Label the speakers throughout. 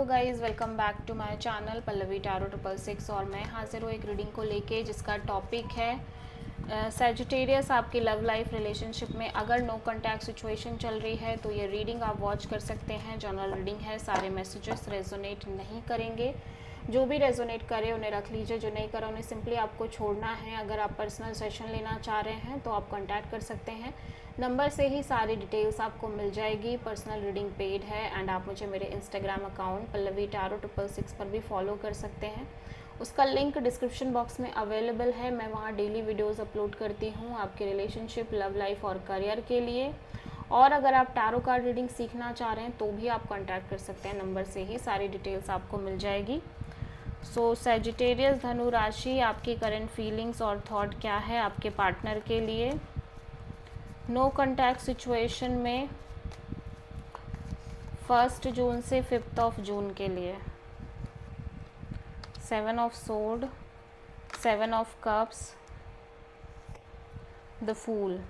Speaker 1: तो guys welcome back to my channel Pallavi tarot 666 और मैं हाजिर हूँ एक रीडिंग को लेके जिसका टॉपिक है सैजिटेरियस। आपकी लव लाइफ रिलेशनशिप में अगर नो कॉन्टैक्ट सिचुएशन चल रही है तो ये रीडिंग आप वॉच कर सकते हैं। जनरल रीडिंग है, सारे मैसेजेस रेजोनेट नहीं करेंगे। जो भी रेजोनेट करे उन्हें रख लीजिए, जो नहीं करा उन्हें सिंपली आपको छोड़ना है। अगर आप पर्सनल सेशन लेना चाह रहे हैं तो आप कॉन्टैक्ट कर सकते हैं। नंबर से ही सारी डिटेल्स आपको मिल जाएगी। पर्सनल रीडिंग पेड है एंड आप मुझे मेरे इंस्टाग्राम अकाउंट पल्लवी टैरो 666 पर भी फॉलो कर सकते हैं। उसका लिंक डिस्क्रिप्शन बॉक्स में अवेलेबल है। मैं वहाँ डेली वीडियोस अपलोड करती हूँ आपके रिलेशनशिप, लव लाइफ और करियर के लिए। और अगर आप टैरो कार्ड रीडिंग सीखना चाह रहे हैं तो भी आप कॉन्टैक्ट कर सकते हैं। नंबर से ही सारी डिटेल्स आपको मिल जाएगी। सो सैजिटेरियस धनु राशि, आपकी करंट फीलिंग्स और थॉट क्या है आपके पार्टनर के लिए नो कॉन्टैक्ट सिचुएशन में 1 जून से 5 जून के लिए। 7 of sword, 7 of cups, the fool.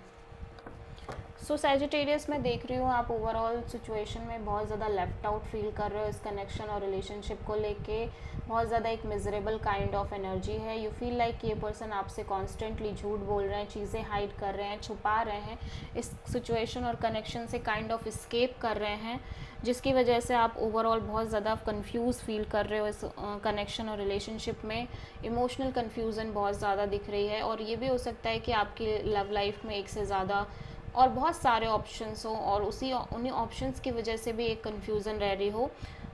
Speaker 1: So Sagittarius मैं देख रही हूँ आप ओवरऑल सिचुएशन में बहुत ज़्यादा लेफ्ट आउट फील कर रहे हो। इस कनेक्शन और रिलेशनशिप को लेके बहुत ज़्यादा एक मिजरेबल काइंड ऑफ एनर्जी है। यू फील लाइक ये पर्सन आपसे कॉन्स्टेंटली झूठ बोल रहे हैं, चीज़ें हाइड कर रहे हैं, छुपा रहे हैं, इस सिचुएशन और कनेक्शन से काइंड ऑफ स्केप कर रहे हैं, जिसकी वजह से आप ओवरऑल बहुत ज़्यादा कंफ्यूज फील कर रहे हो। इस कनेक्शन और रिलेशनशिप में इमोशनल कन्फ्यूज़न बहुत ज़्यादा दिख रही है। और ये भी हो सकता है कि आपकी लव लाइफ में एक से ज़्यादा और बहुत सारे ऑप्शंस हो और उन्हीं ऑप्शंस की वजह से भी एक कन्फ्यूज़न रह रही हो।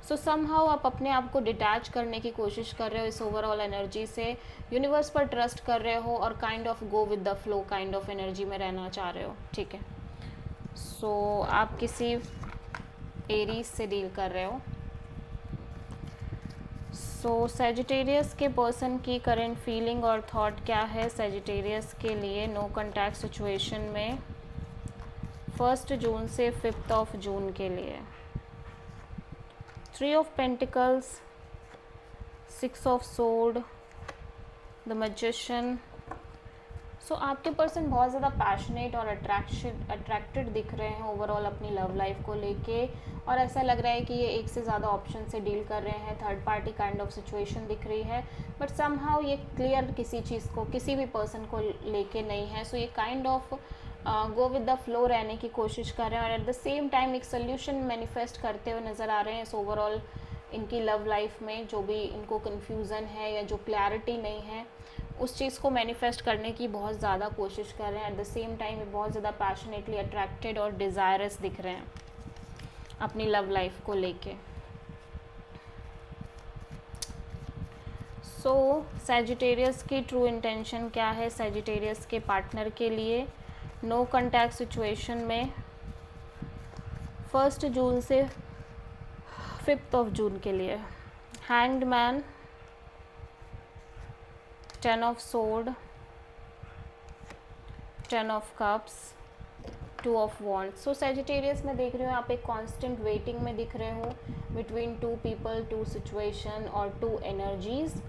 Speaker 1: सो समहाउ आप अपने आप को डिटैच करने की कोशिश कर रहे हो इस ओवरऑल एनर्जी से, यूनिवर्स पर ट्रस्ट कर रहे हो और kind of go with the flow kind of energy में रहना चाह रहे हो। ठीक है, सो आप किसी एरीज से डील कर रहे हो। सो सैजिटेरियस के पर्सन की करंट फीलिंग और थॉट क्या है सैजिटेरियस के लिए नो कॉन्टैक्ट सिचुएशन में 1 जून से 5 जून के लिए। 3 of pentacles, 6 of sword, the magician. So आपके पर्सन बहुत ज़्यादा पैशनेट और अट्रैक्टेड दिख रहे हैं ओवरऑल अपनी लव लाइफ को लेके। और ऐसा लग रहा है कि ये एक से ज़्यादा ऑप्शन से डील कर रहे हैं। Third party kind of situation दिख रही है, बट समहाउ ये क्लियर किसी चीज़ को, किसी भी पर्सन को लेके नहीं है। सो ये kind of go with the flow रहने की कोशिश कर रहे हैं और एट द सेम टाइम एक सोल्यूशन मैनिफेस्ट करते हुए नज़र आ रहे हैं। इस ओवरऑल इनकी लव लाइफ में जो भी इनको कन्फ्यूज़न है या जो क्लैरिटी नहीं है, उस चीज़ को मैनिफेस्ट करने की बहुत ज़्यादा कोशिश कर रहे हैं। एट द सेम टाइम ये बहुत ज़्यादा पैशनेटली अट्रैक्टेड और डिज़ायरस दिख रहे हैं अपनी लव लाइफ को लेके। सो सैजिटेरियस की ट्रू इंटेंशन क्या है सैजिटेरियस के पार्टनर के लिए नो कॉन्टैक्ट सिचुएशन में 1 जून से 5 जून के लिए। Hanged man, 10 of sword, 10 of cups, 2 of wands. So Sagittarius में देख रहे हो आप एक कांस्टेंट वेटिंग में दिख रहे हो बिटवीन 2 पीपल, 2 सिचुएशन और 2 एनर्जीज।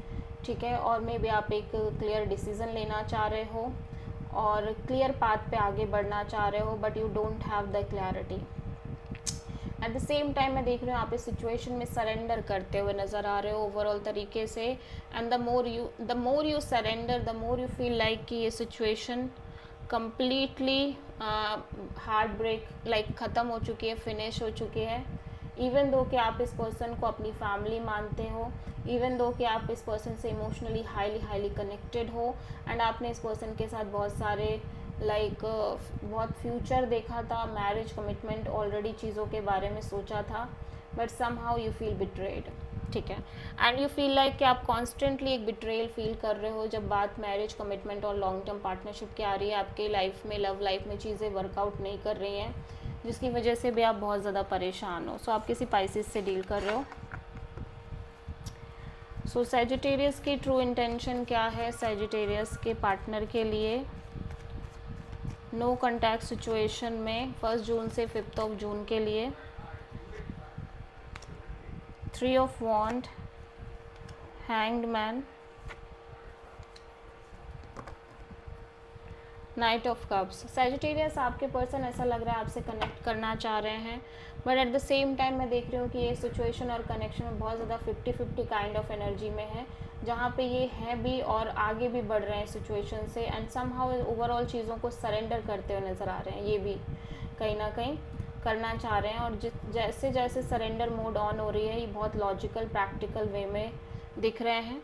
Speaker 1: ठीक है, और मे बी आप एक क्लियर डिसीजन लेना चाह रहे हो और क्लियर पाथ पे आगे बढ़ना चाह रहे हो, but you don't have the clarity. At the same time मैं देख रही हूँ आप इस सिचुएशन में सरेंडर करते हुए नज़र आ रहे हो ओवरऑल तरीके से। And the more you surrender, the more you feel like कि ये situation completely heartbreak like ख़त्म हो चुकी है, फिनिश हो चुकी है। इवन दो कि आप इस पर्सन को अपनी फैमिली मानते हो, इवन दो कि आप इस पर्सन से इमोशनली हाईली कनेक्टेड हो एंड आपने इस पर्सन के साथ बहुत सारे बहुत फ्यूचर देखा था, मैरिज, कमिटमेंट, ऑलरेडी चीज़ों के बारे में सोचा था, but somehow you feel betrayed. ठीक है, एंड यू फील लाइक कि आप कॉन्स्टेंटली एक बिट्रेल फील कर रहे हो जब बात मैरिज, कमिटमेंट और लॉन्ग टर्म पार्टनरशिप की आ रही है। आपके लाइफ में, लव लाइफ में चीज़ें वर्कआउट नहीं कर रही हैं, जिसकी वजह से भी आप बहुत ज़्यादा परेशान हो। सो आप किसी पाइसिस से डील कर रहे हो। सो सैजिटेरियस की ट्रू इंटेंशन क्या है सैजिटेरियस के पार्टनर के लिए नो कॉन्टैक्ट सिचुएशन में 1 जून से 5 जून के लिए। 3 of wand, hanged man, knight of cups. Sagittarius आपके पर्सन ऐसा लग रहा है आपसे कनेक्ट करना चाह रहे हैं, but at the same time मैं देख रही हूँ कि ये सिचुएशन और कनेक्शन में बहुत ज़्यादा 50-50 काइंड ऑफ एनर्जी में है, जहाँ पे ये है भी और आगे भी बढ़ रहे हैं सिचुएशन से, एंड समहाउ ओवरऑल चीज़ों को सरेंडर करते हुए नज़र आ रहे हैं। ये भी कहीं ना कहीं करना चाह रहे हैं, और जैसे जैसे सरेंडर मोड ऑन हो रही है, ये बहुत लॉजिकल प्रैक्टिकल वे में दिख रहे हैं,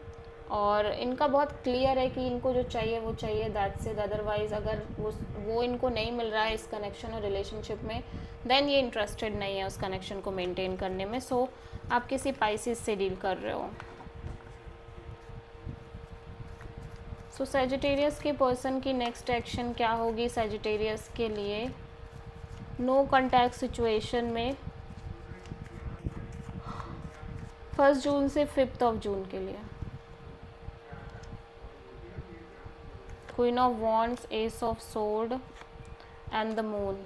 Speaker 1: और इनका बहुत क्लियर है कि इनको जो चाहिए वो चाहिए, दैट्स इट। अदरवाइज़ अगर वो इनको नहीं मिल रहा है इस कनेक्शन और रिलेशनशिप में, देन ये इंटरेस्टेड नहीं है उस कनेक्शन को मेंटेन करने में। सो आप किसी पाइसिस से डील कर रहे हो। सो सैजिटेरियस के पर्सन की नेक्स्ट एक्शन क्या होगी सैजिटेरियस के लिए नो कॉन्टैक्ट सिचुएशन में 1 जून से 5 जून के लिए? Queen of wands, S of sword and the moon.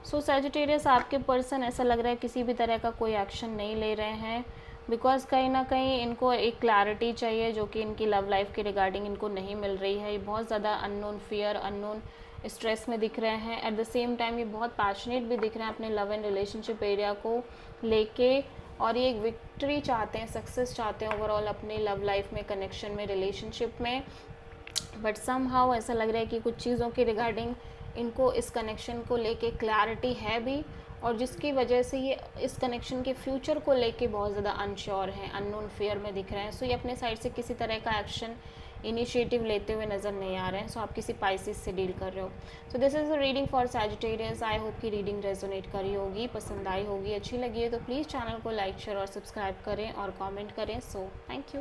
Speaker 1: So Sagittarius आपके पर्सन ऐसा लग रहा है किसी भी तरह का कोई एक्शन नहीं ले रहे हैं, बिकॉज कहीं ना कहीं इनको एक क्लैरिटी चाहिए जो कि इनकी लव लाइफ के रिगार्डिंग इनको नहीं मिल रही है। ये बहुत ज़्यादा अननोन फियर, अननोन स्ट्रेस में दिख रहे हैं। एट द सेम टाइम ये बहुत पैशनेट भी दिख रहे हैं अपने लव एंड रिलेशनशिप एरिया को लेके, और ये एक विक्ट्री चाहते हैं, सक्सेस चाहते हैं ओवरऑल अपनी लव लाइफ में, कनेक्शन में, रिलेशनशिप में। बट समहाउ ऐसा लग रहा है कि कुछ चीज़ों के रिगार्डिंग इनको इस कनेक्शन को लेके क्लैरिटी है भी, और जिसकी वजह से ये इस कनेक्शन के फ्यूचर को लेके बहुत ज़्यादा अनश्योर हैं, अननोन फियर में दिख रहे हैं। सो ये अपने साइड से किसी तरह का एक्शन इनिशिएटिव लेते हुए नज़र नहीं आ रहे हैं। सो आप किसी पाइसिस से डील कर रहे हो। So this is a reading for Sagittarius. I hope कि रीडिंग रेजोनेट करी होगी, पसंद आई होगी, अच्छी लगी है तो प्लीज़ चैनल को लाइक, शेयर और सब्सक्राइब करें और कमेंट करें। So thank you.